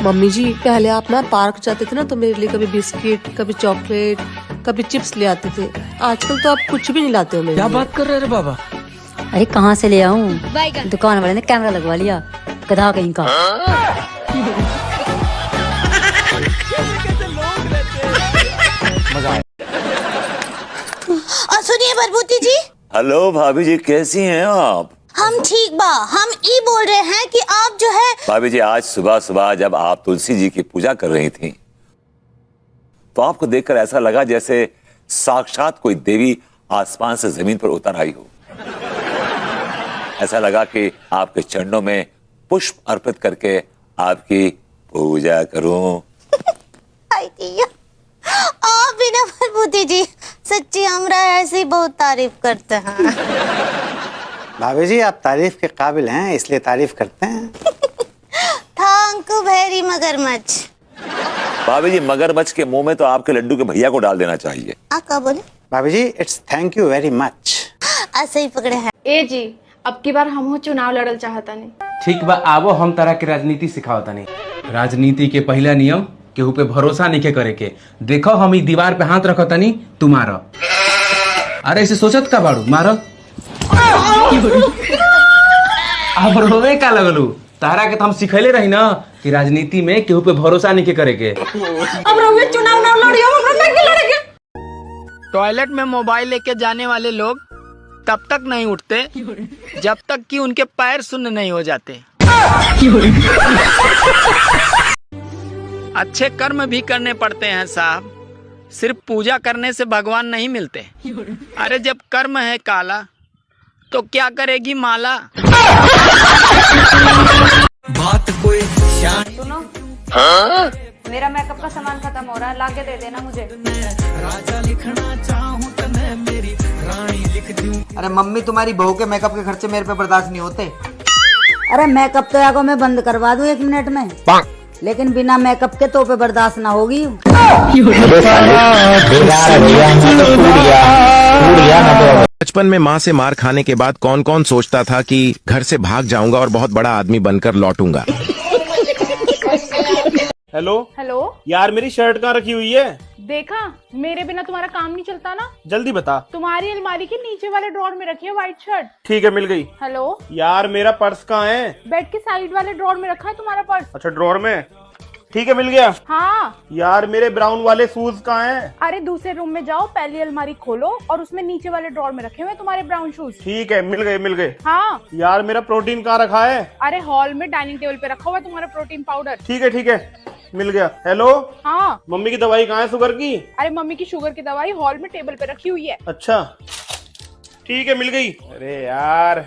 Mummy जी पहले आप ना पार्क जाते थे ना तो मेरे लिए कभी बिस्किट, कभी चॉकलेट, कभी चिप्स ले आते थे। आजकल तो आप कुछ भी नहीं लाते हो मेरे क्या लिए। बात कर रहे रे बाबा? अरे कहाँ से ले आऊं? दुकान वाले ने कैमरा लगवा लिया, गधा कहीं का। और सुनिए बरबूती जी। हेलो भाभी जी, कैसी हैं आप? हम ठीक बा। हम ई बोल रहे हैं कि आप जो है भाभी जी, आज सुबह सुबह जब आप तुलसी जी की पूजा कर रही थी तो आपको देखकर ऐसा लगा जैसे साक्षात कोई देवी आसमान से जमीन पर उतर आई हो। ऐसा लगा कि आपके चरणों में पुष्प अर्पित करके आपकी पूजा करूं। आप भी ना बरबूती जी, सच्ची हमरा ऐसी बहुत तारीफ करते हैं। भाभी जी आप तारीफ के काबिल हैं, इसलिए तारीफ करते हैं। थैंक यू वेरी मगरमच्छ। भाभी जी, मगरमच्छ के मुंह में तो आपके लड्डू के भैया को डाल देना चाहिए। आप क्या बोले? भाभी जी it's thank you very much. ऐसे ही पकड़े हैं। ए जी, अब की बार हम चुनाव लड़ल चाहता नहीं। ठीक बा, आवो हम तरह के राजनीति सिखावता नहीं। राजनीति के पहला नियम केहू पे भरोसा नहीं के करे के। देखो हम ई दीवार पे हाथ रखो तनी, तू मारो। अरे इसे सोचत का बाड़ू, मारो। अब रोवे का लगलू? तारा के तो हम सिखैले रही ना कि राजनीति में केहू पे भरोसा नहीं के करे के। अब रहुए चुनाव ना लड़ियो, हमरा नहीं लड़ेगे। टॉयलेट में मोबाइल लेके जाने वाले लोग तब तक नहीं उठते जब तक कि उनके पैर शून्य नहीं हो जाते। अच्छे कर्म भी करने पड़ते हैं साहब, सिर्फ पूजा करने से भगवान नहीं मिलते। अरे जब कर्म है काला तो क्या करेगी माला। बात कोई सुनो, मेरा मेकअप का सामान खत्म हो रहा है, लाके दे देना मुझे। अरे मम्मी, तुम्हारी बहू के मेकअप के खर्चे मेरे पे बर्दाश्त नहीं होते। अरे मेकअप तो याको मैं बंद करवा दूं 1 मिनट में, लेकिन बिना मेकअप के तो पे बर्दाश्त ना होगी। बचपन में माँ से मार खाने के बाद कौन कौन सोचता था कि घर से भाग जाऊंगा और बहुत बड़ा आदमी बनकर लौटूंगा। हेलो हेलो यार, मेरी शर्ट कहाँ रखी हुई है? देखा, मेरे बिना तुम्हारा काम नहीं चलता ना। जल्दी बता। तुम्हारी अलमारी के नीचे वाले ड्रॉर में रखी है व्हाइट शर्ट। ठीक है, मिल गई। हेलो यार मेरा पर्स कहाँ है? बेड के साइड वाले ड्रॉर में रखा है तुम्हारा पर्स। अच्छा, ड्रॉर में। ठीक है, मिल गया। हाँ यार मेरे ब्राउन वाले शूज कहाँ हैं? अरे दूसरे रूम में जाओ, पहली अलमारी खोलो और उसमें नीचे वाले ड्रॉर में रखे हुए तुम्हारे ब्राउन शूज। ठीक है, मिल गए मिल गए। हाँ यार मेरा प्रोटीन कहाँ रखा है? अरे हॉल में डाइनिंग टेबल पे रखा हुआ है तुम्हारा प्रोटीन पाउडर। ठीक है, मिल गया। हेलो हाँ मम्मी की दवाई कहाँ है शुगर की? अरे मम्मी की शुगर की दवाई हॉल में टेबल पे रखी हुई है। अच्छा ठीक है, मिल गई। अरे यार।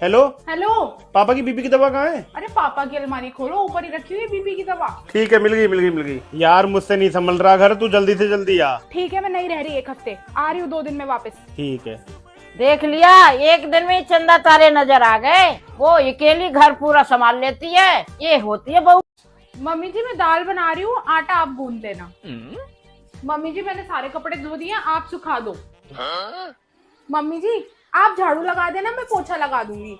हेलो हेलो पापा की बीपी की दवा कहाँ है? अरे पापा की अलमारी खोलो, ऊपर ही रखी हुई है बीपी की दवा। ठीक है, मिल गई। यार मुझसे नहीं संभल रहा घर, तू जल्दी से जल्दी आ। ठीक है, मैं नहीं रह रही 1 हफ्ते, आ रही हूँ 2 दिन में वापस। ठीक है। देख लिया, 1 दिन में चंदा तारे नजर आ गए। वो अकेली घर पूरा संभाल लेती है, ये होती है बहू। मम्मी जी मैं दाल बना रही हूँ, आटा आप गूंद देना। मम्मी जी मैंने सारे कपड़े धो दिए, आप सुखा दो। मम्मी जी आप झाड़ू लगा देना, मैं पोछा लगा दूंगी।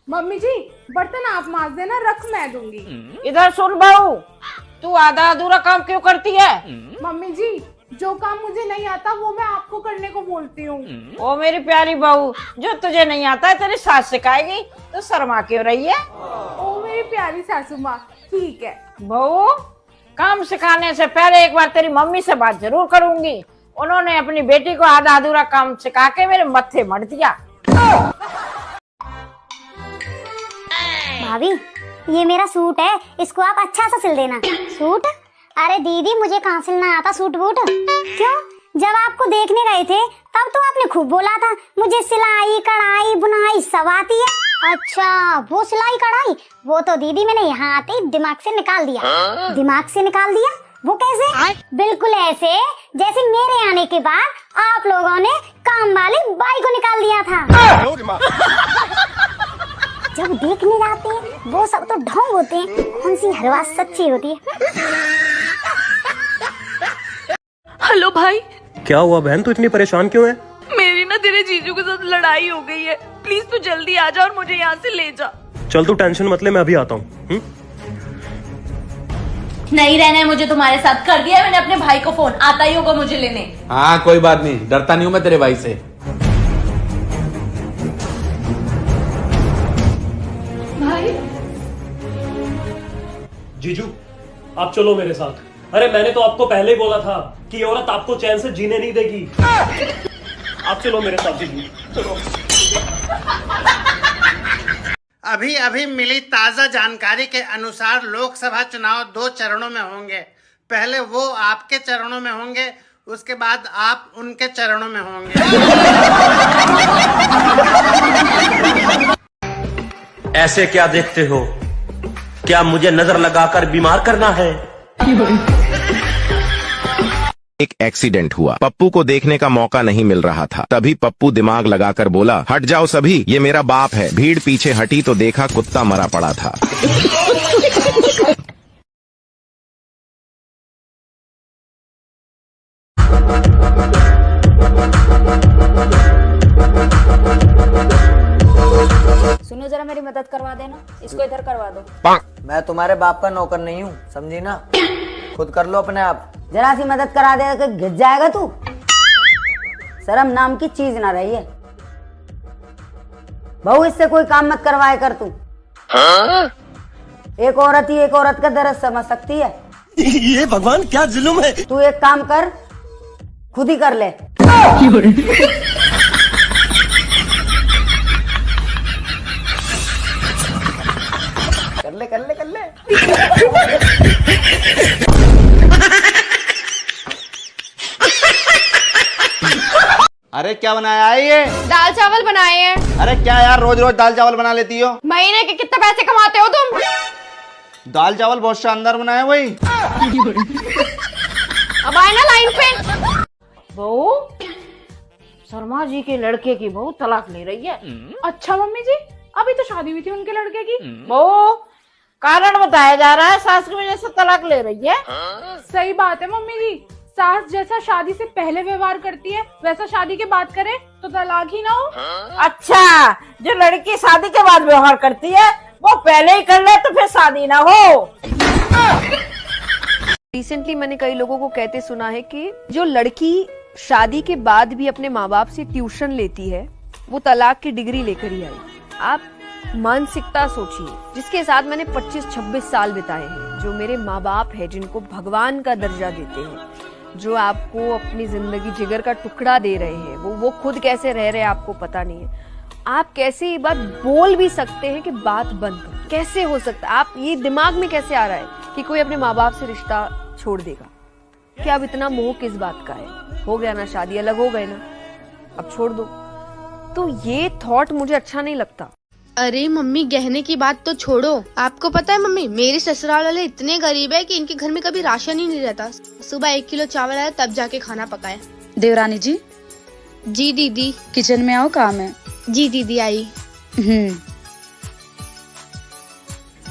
मम्मी जी बर्तन आप मांज देना, रख मैं दूंगी। इधर सुन बहू, तू आधा अधूरा काम क्यों करती है? मम्मी जी जो काम मुझे नहीं आता वो मैं आपको करने को बोलती हूँ। ओ मेरी प्यारी बहू, जो तुझे नहीं आता है तेरी सास सिखाएगी, तो शर्मा क्यों रही है? ओ मेरी प्यारी सासू माँ, ठीक है। बहू, काम सिखाने से पहले एक बार तेरी मम्मी से बात जरूर करूंगी। उन्होंने अपनी बेटी को आधा अधूरा काम सिखा के मेरे मत्थे मढ़ दिया। भाभी ये मेरा सूट है, इसको आप अच्छा सा सिल देना। सूट? अरे दीदी मुझे कहाँ सिलना आता सूट बूट। क्यों? जब आपको देखने गए थे तब तो आपने खूब बोला था मुझे सिलाई कढ़ाई बुनाई सब आती है। अच्छा वो सिलाई कढ़ाई, वो तो दीदी मैंने यहाँ आते ही दिमाग से निकाल दिया। दिमाग से निकाल दिया? वो कैसे? बिल्कुल ऐसे जैसे मेरे आने के बाद आप लोगों ने काम वाली बाई को निकाल दिया था। जब देखने जाते हैं वो सब तो ढोंग होते हैं, कौन सी हर बात सच्ची होती है। हेलो भाई। क्या हुआ बहन, तू इतनी परेशान क्यों है? मेरी ना तेरे जीजू के साथ लड़ाई हो गई है, प्लीज तू जल्दी आ जा और मुझे यहाँ से ले जा। चल तू टेंशन मत ले, मैं अभी आता हूँ। नहीं रहना है मुझे तुम्हारे साथ। कर दिया है मैंने अपने भाई को फोन, आता ही होगा मुझे लेने। हाँ कोई बात नहीं, डरता नहीं हूँ मैं तेरे भाई से। भाई जीजू आप चलो मेरे साथ। अरे मैंने तो आपको पहले ही बोला था कि ये औरत आपको चैन से जीने नहीं देगी। आप चलो मेरे साथ जीजू, चलो। अभी अभी मिली ताजा जानकारी के अनुसार लोकसभा चुनाव 2 चरणों में होंगे। पहले वो आपके चरणों में होंगे, उसके बाद आप उनके चरणों में होंगे। ऐसे क्या देखते हो? क्या मुझे नजर लगाकर बीमार करना है? एक एक्सीडेंट हुआ, पप्पू को देखने का मौका नहीं मिल रहा था। तभी पप्पू दिमाग लगाकर बोला, हट जाओ सभी, ये मेरा बाप है। भीड़ पीछे हटी तो देखा कुत्ता मरा पड़ा था। सुनो जरा मेरी मदद करवा देना, इसको इधर करवा दो। मैं तुम्हारे बाप का नौकर नहीं हूँ, समझी ना? खुद कर लो अपने आप। जरा सी मदद करा देगा कि घिस जाएगा तू। शर्म नाम की चीज ना रही है। बहू इससे कोई काम मत करवाए कर तू। एक औरत ही एक औरत का दर्द समझ सकती है। ये भगवान क्या जुल्म है। तू एक काम कर, खुद ही कर ले। कर ले। अरे क्या बनाया है ये? दाल चावल बनाए हैं। अरे क्या यार, रोज रोज दाल चावल बना लेती हो? महीने के कितने पैसे कमाते हो तुम? दाल चावल बहुत शानदार बनाया वही। अब आए ना लाइन पे। बहू, शर्मा जी के लड़के की बहू तलाक ले रही है। अच्छा मम्मी जी, अभी तो शादी हुई थी उनके लड़के की। बहू, कारण बताया जा रहा है सास की वजह से तलाक ले रही है। सही बात है मम्मी जी, सास जैसा शादी से पहले व्यवहार करती है वैसा शादी के बाद करे तो तलाक ही ना हो। अच्छा, जो लड़की शादी के बाद व्यवहार करती है वो पहले ही कर ले तो फिर शादी ना हो। रिसेंटली मैंने कई लोगों को कहते सुना है कि जो लड़की शादी के बाद भी अपने माँ बाप से ट्यूशन लेती है वो तलाक की डिग्री लेकर ही आई। आप मानसिकता सोचिए, जिसके साथ मैंने 25-26 साल बिताए हैं, जो मेरे माँ बाप है, जिनको भगवान का दर्जा देते हैं, जो आपको अपनी जिंदगी जिगर का टुकड़ा दे रहे हैं, वो खुद कैसे रह रहे हैं आपको पता नहीं है। आप कैसे ये बात बोल भी सकते हैं कि बात बंद कर? कैसे हो सकता है? आप ये दिमाग में कैसे आ रहा है कि कोई अपने माँ बाप से रिश्ता छोड़ देगा? क्या अब इतना मोह किस बात का है? हो गया ना शादी, अलग हो गए ना, अब छोड़ दो। तो ये थॉट मुझे अच्छा नहीं लगता। अरे मम्मी, गहने की बात तो छोड़ो। आपको पता है मम्मी, मेरे ससुराल वाले इतने गरीब है कि इनके घर में कभी राशन ही नहीं रहता। सुबह 1 किलो चावल आया तब जाके खाना पकाया। देवरानी जी। जी दीदी। किचन में आओ, काम है। जी दीदी आई।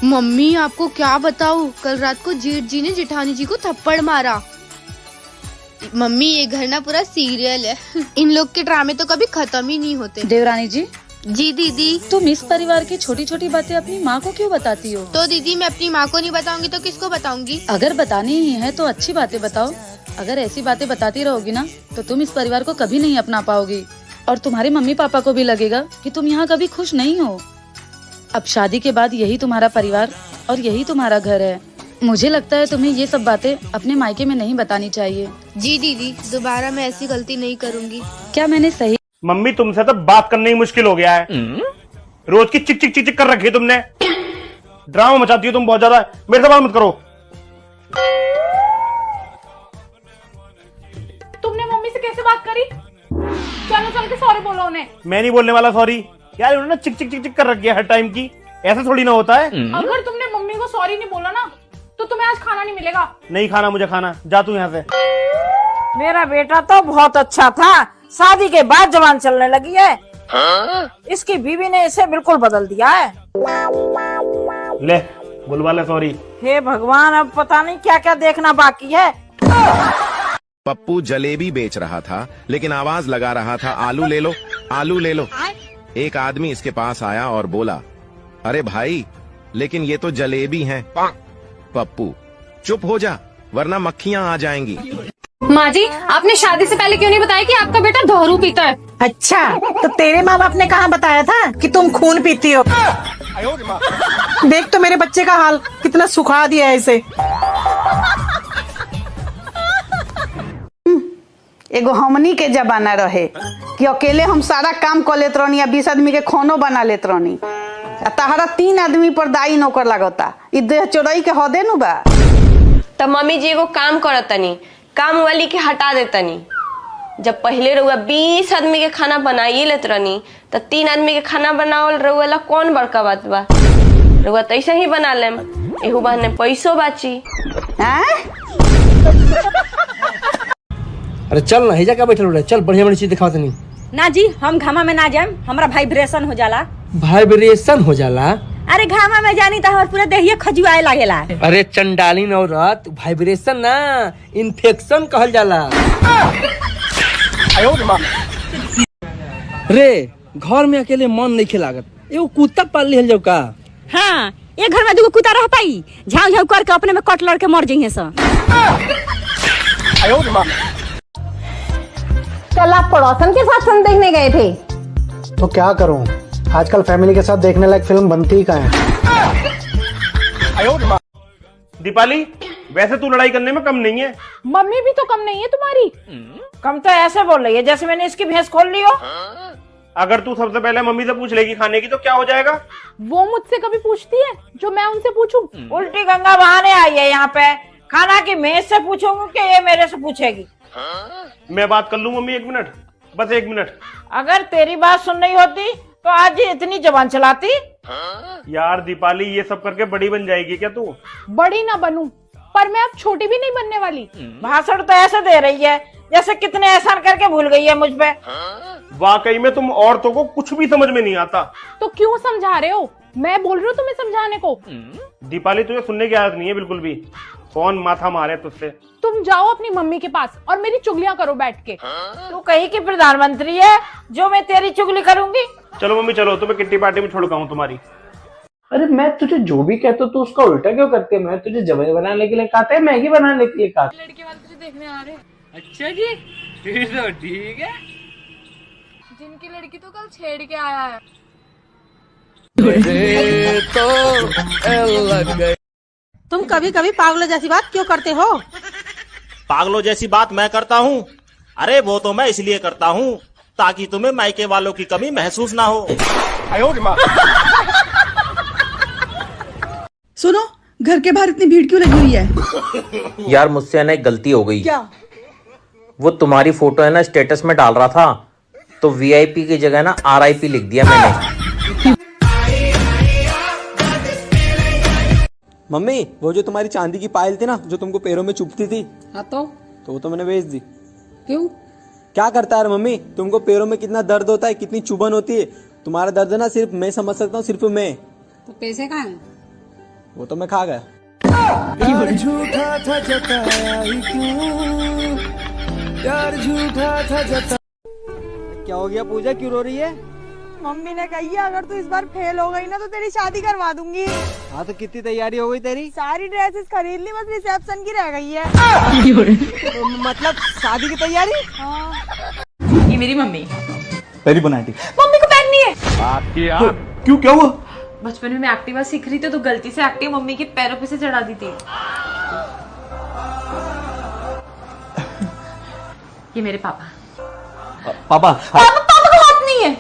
मम्मी आपको क्या बताऊं, कल रात को जेठ जी ने जेठानी जी को थप्पड़ मारा। मम्मी ये घर ना पूरा सीरियल है। इन लोग के ड्रामे तो कभी खत्म ही नहीं होते। देवरानी जी। जी दीदी। तुम इस परिवार की छोटी छोटी बातें अपनी माँ को क्यों बताती हो? तो दीदी मैं अपनी माँ को नहीं बताऊंगी तो किसको बताऊंगी? अगर बतानी ही है तो अच्छी बातें बताओ। अगर ऐसी बातें बताती रहोगी ना तो तुम इस परिवार को कभी नहीं अपना पाओगी, और तुम्हारे मम्मी पापा को भी लगेगा कि तुम यहाँ कभी खुश नहीं हो। अब शादी के बाद यही तुम्हारा परिवार और यही तुम्हारा घर है। मुझे लगता है तुम्हें ये सब बातें अपने मायके में नहीं बतानी चाहिए। जी दीदी, दोबारा मैं ऐसी गलती नहीं करूंगी। क्या मैंने सही? मम्मी तुमसे तो बात करना ही मुश्किल हो गया है। रोज की चिक चिक चिक चिक कर रखी है तुमने। ड्रामा मचाती हो तुम बहुत ज्यादा। मेरे से बात मत करो। तुमने मम्मी से कैसे बात करी? चलो चल के सॉरी बोलो उन्हें। मैं नहीं बोलने वाला सॉरी। यार उन्होंने चिक चिक चिक चिक कर रखी है हर टाइम की। ऐसा थोड़ी ना होता है। अगर तुमने मम्मी को सॉरी नहीं बोला ना तो तुम्हें आज खाना नहीं मिलेगा। नहीं खाना मुझे खाना, जा तू यहाँ से। मेरा बेटा तो बहुत अच्छा था, शादी के बाद जवान चलने लगी है। इसकी बीवी ने इसे बिल्कुल बदल दिया है। ले बुलवा ले सॉरी। हे भगवान, अब पता नहीं क्या क्या देखना बाकी है। पप्पू जलेबी बेच रहा था लेकिन आवाज लगा रहा था, आलू ले लो, आलू ले लो। एक आदमी इसके पास आया और बोला, अरे भाई लेकिन ये तो जलेबी हैं। पप्पू, चुप हो जा वरना मक्खियां आ जाएंगी। माँ जी, आपने शादी से पहले क्यों नहीं बताया कि आपका बेटा दारू पीता है? अच्छा, तो तेरे माँ बाप ने कहाँ बताया था कि तुम खून पीती हो? देख तो मेरे बच्चे का हाल, कितना सुखा दिया है इसे। एगो हमनी के जमाना रहे कि अकेले हम सारा काम कर लेत रहनी, 20 आदमी के खानो बना लेत रहनी। तहरा 3 आदमी पर दाई नौकर लगता, इ देह चोरई के हदे नु बा। तो मम्मी जी एगो काम करतनी, काम वाली के हटा देतनी। जब पहले रहुआ 20 आदमी के खाना बनाइए लेत रहनी, तो 3 आदमी के खाना बनावल रहुआ ला कौन बड़का बात बा। रहुआ तो ऐसे ही बना लेम, एहू बहाने पैसों बाची। अरे चल ना, हेजा क्या बैठल रहे, चल बढ़िया बढ़िया चीज दिखाओ तनी। ना जी, हम घामा में ना जाएम, हमरा वाइब्रेशन हो जाला। वाइब्रेशन हो जाला? अरे घामा में जानी तो हमार पूरा देहिया खजुआए लागेला। अरे चंडालीन औरत, वाइब्रेशन ना इन्फेक्शन कहल जाला। रे घर में अकेले मन नहीं लागत, एगो कुत्ता पाल लिहल जाओ का? हाँ, ये घर में 2 कुत्ता रह पाई, झाऊ झाऊ करके अपने में कट लड़ के मर जाइए सब। कल आप पड़ोसन के साथ फिल्म देखने गए थे? तो क्या करूं, आजकल फैमिली के साथ देखने लायक फिल्म बनती ही कहाँ है। दीपाली, वैसे तू लड़ाई करने में कम नहीं है। मम्मी भी तो कम नहीं है तुम्हारी। कम तो ऐसे बोल रही है जैसे मैंने इसकी भैंस खोल ली हो। अगर तू सबसे पहले मम्मी से पूछ लेगी खाने की तो क्या हो जाएगा? वो मुझसे कभी पूछती है जो मैं उनसे पूछूं? उल्टी गंगा बहाने आई है यहाँ पे। खाना की मेज से पूछूंगी कि ये मेरे से पूछेगी? मैं बात कर लूं मम्मी, 1 मिनट, बस 1 मिनट। अगर तेरी बात सुन रही होती तो आज ये इतनी जबान चलाती। यार दीपाली, ये सब करके बड़ी बन जाएगी क्या तू? बड़ी ना बनूं, पर मैं अब छोटी भी नहीं बनने वाली। भाषण तो ऐसे दे रही है जैसे कितने एहसान करके भूल गई है मुझ पे। वाकई में तुम औरतों को कुछ भी समझ में नहीं आता। तो क्यों समझा रहे हो? मैं बोल रही हूँ तुम्हें समझाने को। दीपाली, तुझे सुनने की आदत नहीं है बिल्कुल भी। कौन माथा मारे तुझसे? तुम जाओ अपनी मम्मी के पास और मेरी चुगलियां करो बैठ के। तू कहीं की प्रधानमंत्री है जो मैं तेरी चुगली करूंगी? चलो मम्मी चलो, तुम्हें किट्टी पार्टी में छोड़ के आऊं तुम्हारी। अरे मैं तुझे जो भी कहता हूँ तू उसका उल्टा क्यों करती है? मैं तुझे जबड़े बनाने के लिए कहते हैं, मैगी बनाने के लिए कहते। लड़के वाले तुझे देखने आ रहे हैं। अच्छा जी, तो ठीक है। जिनकी लड़की तो कल छेड़ के आया है। तुम कभी कभी पागलों जैसी बात क्यों करते हो? पागलों जैसी बात मैं करता हूँ? अरे वो तो मैं इसलिए करता हूँ ताकि तुम्हें मायके वालों की कमी महसूस ना हो। सुनो, घर के बाहर इतनी भीड़ क्यों लगी हुई है? यार मुझसे ना एक गलती हो गई। क्या? वो तुम्हारी फोटो है ना स्टेटस में डाल रहा था, तो VIP की जगह ना RIP लिख दिया मैंने। मम्मी, वो जो तुम्हारी चांदी की पायल थी ना जो तुमको पैरों में चुभती थी, हाँ तो वो तो मैंने बेच दी। क्यों? क्या करता है मम्मी, तुमको पैरों में कितना दर्द होता है, कितनी चुभन होती है। तुम्हारा दर्द ना सिर्फ मैं समझ सकता हूँ, सिर्फ मैं। तो पैसे कहाँ हैं? वो तो मैं खा गया। प्यार झूठा था जताया ही क्यों, प्यार झूठा था जताया। क्या हो गया पूजा, क्यों रो रही है? मम्मी ने कही है अगर तू इस बार फेल हो गई ना तो तेरी शादी करवा दूंगी। हाँ तो कितनी तैयारी हो गई तेरी? सारी ड्रेसेस खरीद ली, बस रिसेप्शन की रह गई है। मतलब शादी की तैयारी? हाँ। ये मेरी मम्मी। वेरी बनाटी। मम्मी को पहननी है। आपकी क्यों, क्या हुआ? बचपन में मैं एक्टिवा सीख रही थी तो गलती से एक्टिवा मम्मी के पैरों पे से चढ़ा दी थी। ये मेरे पापा। पापा? पापा को हाथ नहीं है।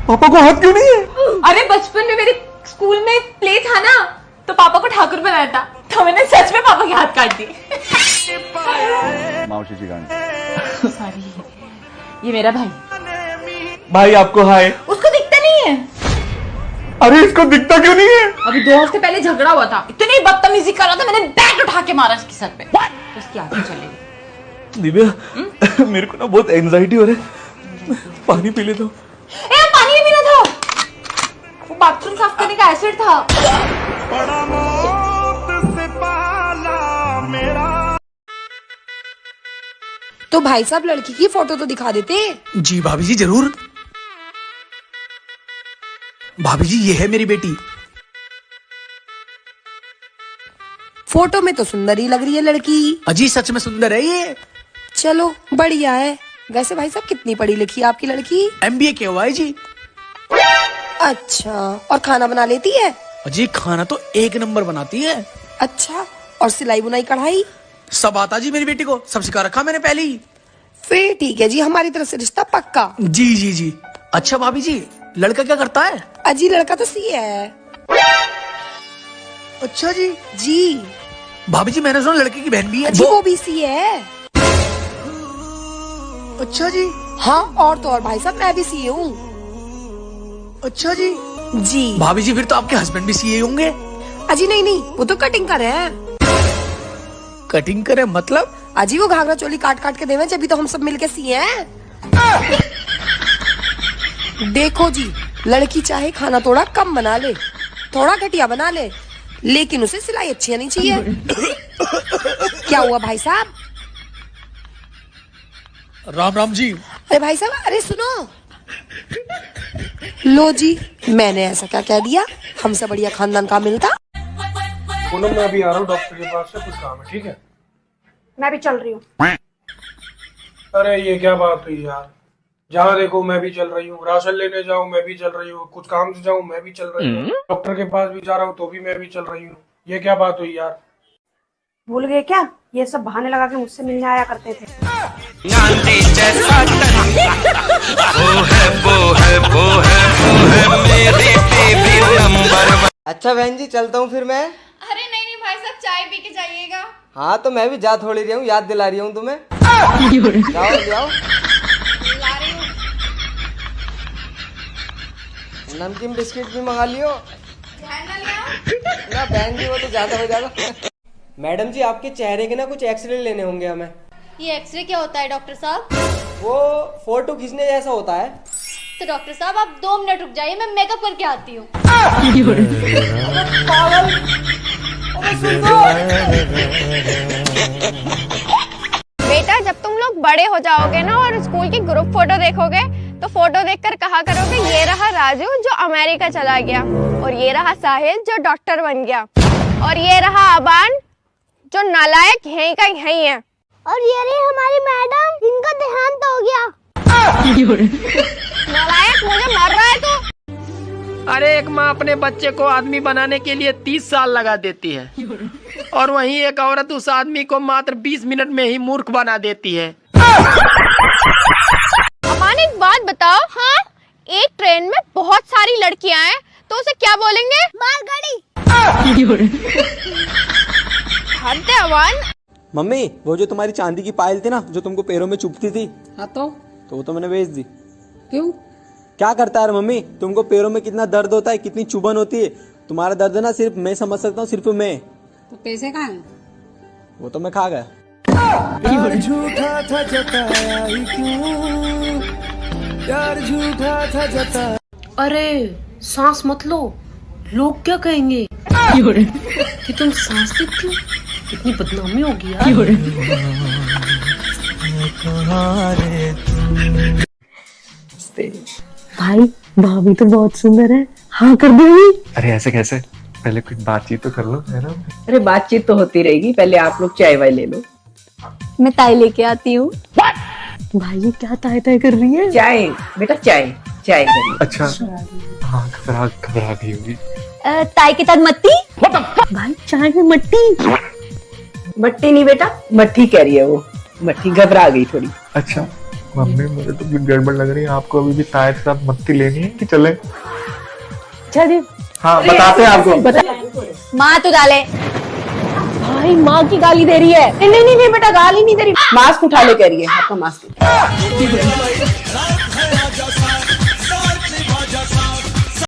पापा को हाथ क्यों नहीं है? अरे बचपन में मेरे स्कूल में प्ले था ना, तो पापा को ठाकुर बनाया था, तो मैंने सच में पापा के हाथ काट दिए। सॉरी। ये मेरा भाई। भाई आपको हाय। उसको दिखता नहीं है। अरे इसको दिखता क्यों नहीं है? अभी 2 हफ्ते पहले झगड़ा हुआ था, इतनी बदतमीजी कर रहा था, मैंने बैट उठा के मारा इसके सर पे, तो उसकी आंखें चली गई। दिव्या, मेरे को ना बहुत एंजाइटी हो रही है, पानी पी ले दो। ए, पानी भी पीना था, वो बाथरूम साफ करने का एसिड था। तो भाई साहब लड़की की फोटो तो दिखा देते। जी भाभी जी जरूर। भाभी जी ये है मेरी बेटी। फोटो में तो सुंदर ही लग रही है लड़की। अजी सच में सुंदर है ये। चलो बढ़िया है। वैसे भाई साहब कितनी पढ़ी लिखी है आपकी लड़की? MBA किया हुआ है जी। अच्छा, और खाना बना लेती है? अजी खाना तो 1 नंबर बनाती है। अच्छा, और सिलाई बुनाई कढ़ाई? सब आता जी मेरी बेटी को, सब सिखा रखा मैंने पहले ही। फिर ठीक है जी, हमारी तरफ से रिश्ता पक्का। जी जी जी। अच्छा भाभी जी, लड़का क्या करता है? अजी लड़का तो सीए है। अच्छा जी। जी भाभी जी मैंने सुना लड़के की बहन भी है। जी वो भी सीए है। अच्छा जी। हाँ, और तो और भाई साहब मैं भी सीए हूँ। अच्छा जी। जी भाभी जी फिर तो आपके हस्बैंड भी सीए होंगे। अजी नहीं, वो तो कटिंग कर रहे हैं। कटिंग करे मतलब? अजी वो घाघरा चोली काट काट के देवे, जब भी तो हम सब मिलके सीए हैं। देखो जी, लड़की चाहे खाना थोड़ा कम बना ले, थोड़ा घटिया बना ले, लेकिन उसे सिलाई अच्छी आनी चाहिए। क्या हुआ भाई साहब? राम राम जी। अरे भाई साहब, अरे सुनो। लो जी, मैंने ऐसा क्या कह दिया? हमसे बढ़िया खानदान का मिलता। पूनम मैं अभी आ रहा हूँ डॉक्टर के पास से, कुछ काम है, ठीक है? मैं भी चल रही हूँ। अरे ये क्या बात हुई यार, जहाँ देखो मैं भी चल रही हूँ, राशन लेने जाऊँ मैं भी चल रही हूँ, कुछ काम से जाऊँ मैं भी चल रही हूँ, डॉक्टर के पास भी जा रहा हूँ तो भी मैं भी चल रही हूँ। ये क्या बात हुई यार? भूल गए क्या? ये सब बहाने लगा के मुझसे मिलने आया करते थे। अच्छा बहन जी चलता हूँ फिर मैं। अरे नहीं नहीं भाई साहब, चाय पी के जाइएगा। हाँ तो मैं भी जा थोड़ी रही हूँ, याद दिला रही हूँ तुम्हें। जाओ ले आओ। ला रही हूँ। नमकीन बिस्किट भी मंगा लियो। ध्यान ना ले आओ। ना बहन जी वो तो ज्यादा हो जाएगा। मैडम जी आपके चेहरे के ना कुछ एक्सरे लेने होंगे हमें। ये एक्सरे क्या होता है डॉक्टर साहब? वो फोटो खींचने जैसा होता है। तो डॉक्टर साहब आप 2 मिनट रुक जाइए, मैं मेकअप करके आती हूँ। बेटा जब तुम लोग बड़े हो जाओगे ना और स्कूल की ग्रुप फोटो देखोगे तो फोटो देखकर कहा करोगे ये रहा राजू जो अमेरिका चला गया, और ये रहा साहिल जो डॉक्टर बन गया, और ये रहा अबान जो नालायक यहीं का यहीं है, और ये रही हमारी मैडम इनका देहांत हो गया। नालायक मुझे मार रहा है तू। अरे एक माँ अपने बच्चे को आदमी बनाने के लिए 30 साल लगा देती है, और वहीं एक औरत उस आदमी को मात्र 20 मिनट में ही मूर्ख बना देती है। अमान एक बात बताओ, हाँ एक ट्रेन में बहुत सारी लड़कियां हैं तो उसे क्या बोलेंगे? मालगाड़ी। हद है अमान। मम्मी वो जो तुम्हारी चांदी की पायल थी ना जो तुमको पैरों में चुभती थी, हाँ तो वो तो मैंने बेच दी। क्यों? क्या करता है मम्मी, तुमको पैरों में कितना दर्द होता है, कितनी चुभन होती है, तुम्हारा दर्द ना सिर्फ मैं समझ सकता हूँ, सिर्फ मैं। तो पैसे कहाँ हैं? वो तो मैं खा गया। प्यार झूठा था जताया ही क्यों, प्यार झूठा था जताया। अरे सांस मत लो, लोग क्या कहेंगे कि तुम सांस लेती हो, कितनी बदनामी होगी यार। भाई भाभी तो बहुत सुंदर है, हाँ कर दूंगी। अरे ऐसे कैसे, पहले कुछ बातचीत तो कर लो है ना। अरे बातचीत तो होती रहेगी, पहले आप लोग चाय वाय ले लो। मैं ताई लेके आती हूँ। भाई ये क्या ताय ताय कर रही है? चाय बेटा, चाय चाय करिए। अच्छा हाँ, घबरा गई होगी। ताई के साथ मट्टी। भाई चाय में मट्टी? मट्टी नहीं बेटा, मट्ठी कह रही है वो, मट्ठी घबरा गई थोड़ी। अच्छा मम्मी मुझे तो कुछ गड़बड़ लग रही है, आपको अभी भी ताय के साथ मट्टी लेनी है कि चले? चलिए। हाँ बताते हैं आपको। माँ तो डाले। भाई माँ की गाली दे रही है। नहीं नहीं नहीं बेटा, गाली नहीं दे रही, मास्क उठा ले कह रही है। आपका मास्क